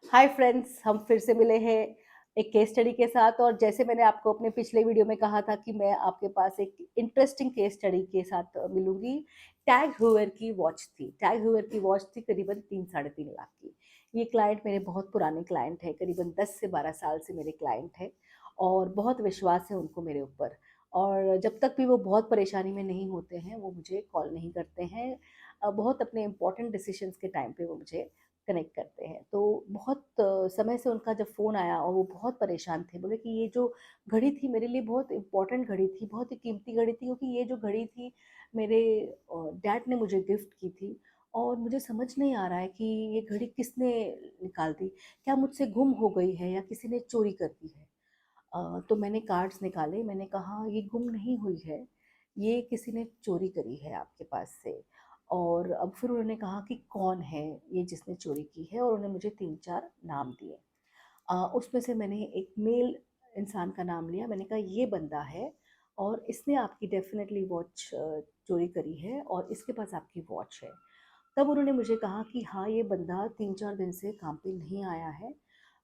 Hi friends, हम फिर से मिले हैं एक केस स्टडी के साथ। और जैसे मैंने आपको अपने पिछले वीडियो में कहा था कि मैं आपके पास एक इंटरेस्टिंग केस स्टडी के साथ मिलूंगी। टैग हूवर की वॉच थी। टैग हूवर की वॉच थी करीबन 3 साढ़े 3 लाख की। ये क्लाइंट मेरे बहुत पुराने क्लाइंट है, करीबन 10 से 12 साल से मेरे क्लाइंट है और बहुत विश्वास है उनको मेरे ऊपर। और जब तक भी वो बहुत परेशानी में नहीं होते हैं वो मुझे कॉल नहीं करते हैं। बहुत अपने इंपॉर्टेंट डिसीजंस के टाइम पे वो मुझे कनेक्ट करते हैं। तो बहुत समय से उनका जब फ़ोन आया और वो बहुत परेशान थे, बोले कि ये जो घड़ी थी मेरे लिए बहुत इम्पोर्टेंट घड़ी थी, बहुत ही कीमती घड़ी थी, क्योंकि ये जो घड़ी थी मेरे डैड ने मुझे गिफ्ट की थी और मुझे समझ नहीं आ रहा है कि ये घड़ी किसने निकाल दी। क्या मुझसे गुम हो गई है या किसी ने चोरी कर दी है? तो मैंने कार्ड्स निकाले, मैंने कहा ये गुम नहीं हुई है, ये किसी ने चोरी करी है आपके पास से। और अब फिर उन्होंने कहा कि कौन है ये जिसने चोरी की है, और उन्होंने मुझे 3-4 नाम दिए। उसमें से मैंने एक मेल इंसान का नाम लिया, मैंने कहा ये बंदा है और इसने आपकी डेफ़िनेटली वॉच चोरी करी है और इसके पास आपकी वॉच है। तब उन्होंने मुझे कहा कि हाँ, ये बंदा 3-4 दिन से काम पे नहीं आया है।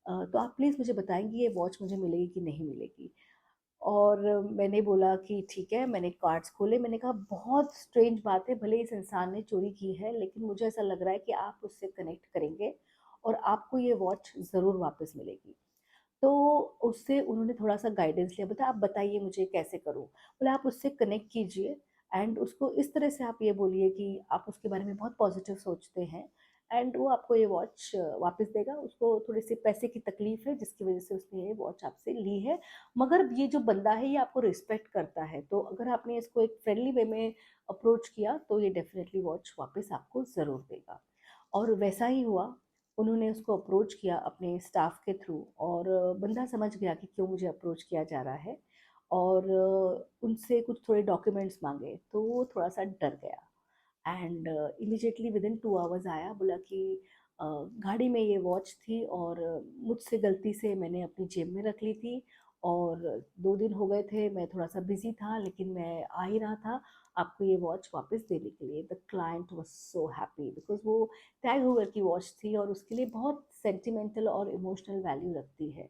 तो आप प्लीज़ मुझे बताएँगी ये वॉच मुझे मिलेगी कि नहीं मिलेगी? और मैंने बोला कि ठीक है, मैंने कार्ड्स खोले, मैंने कहा बहुत स्ट्रेंज बात है, भले इस इंसान ने चोरी की है, लेकिन मुझे ऐसा लग रहा है कि आप उससे कनेक्ट करेंगे और आपको ये वॉच ज़रूर वापस मिलेगी। तो उससे उन्होंने थोड़ा-सा गाइडेंस लिया, बोला आप बताइए मुझे कैसे करूँ? बोला आप उससे कनेक्ट कीजिए एंड उसको इस तरह से आप ये बोलिए कि आप उसके बारे में बहुत पॉज़िटिव सोचते हैं एंड वो आपको ये वॉच वापस देगा। उसको थोड़ी-सी पैसे की तकलीफ़ है जिसकी वज़ह से उसने ये वॉच आपसे ली है, मगर ये जो बंदा है ये आपको रिस्पेक्ट करता है, तो अगर आपने इसको एक फ्रेंडली वे में अप्रोच किया तो ये डेफ़िनिटली वॉच वापस आपको ज़रूर देगा। और वैसा ही हुआ। उन्होंने उसको अप्रोच किया अपने स्टाफ के थ्रू और बंदा समझ गया कि क्यों मुझे अप्रोच किया जा रहा है और उनसे कुछ थोड़े डॉक्यूमेंट्स माँगे, तो वो थोड़ा-सा डर गया एंड इमीडिएटली विदिन 2 आवर्स आया, बोला कि गाड़ी में ये वॉच थी और मुझसे गलती से मैंने अपनी जेब में रख ली थी और 2 दिन हो गए थे, मैं थोड़ा-सा बिज़ी था लेकिन मैं आ ही रहा था आपको ये वॉच वापस देने के लिए। The client was so happy because वो टैग हूवर की वॉच थी और उसके लिए बहुत सेंटिमेंटल और इमोशनल वैल्यू रखती है।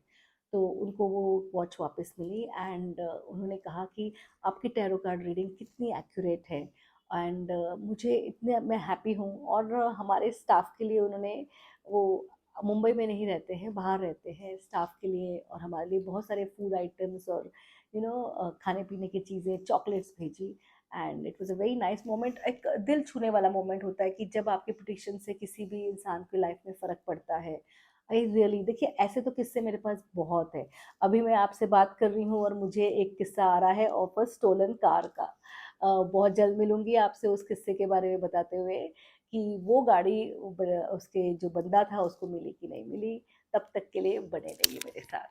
तो उनको वो वॉच वापस मिली एंड उन्होंने कहा कि आपकी टैरो कार्ड रीडिंग कितनी एक्यूरेट है एंड मुझे इतने मैं हैप्पी हूँ। और हमारे स्टाफ के लिए उन्होंने वो मुंबई में नहीं रहते हैं, बाहर रहते हैं, स्टाफ के लिए और हमारे लिए बहुत सारे फूड आइटम्स और खाने पीने की चीज़ें, चॉकलेट्स भेजी and it was a very nice moment. एक दिल छूने वाला मोमेंट होता है कि जब आपके प्रेडिक्शन से किसी भी इंसान की लाइफ में फ़र्क पड़ता है। आई रियली देखिए, ऐसे तो किस्से मेरे पास बहुत है। अभी मैं आपसे बात कर रही हूँ और मुझे एक किस्सा आ रहा है ऑफ अ स्टोलन कार का। बहुत जल्द मिलूँगी आपसे उस किस्से के बारे में बताते हुए कि वो गाड़ी ब उसके जो बंदा था उसको मिली कि नहीं मिली। तब तक के लिए बने रहिए मेरे साथ।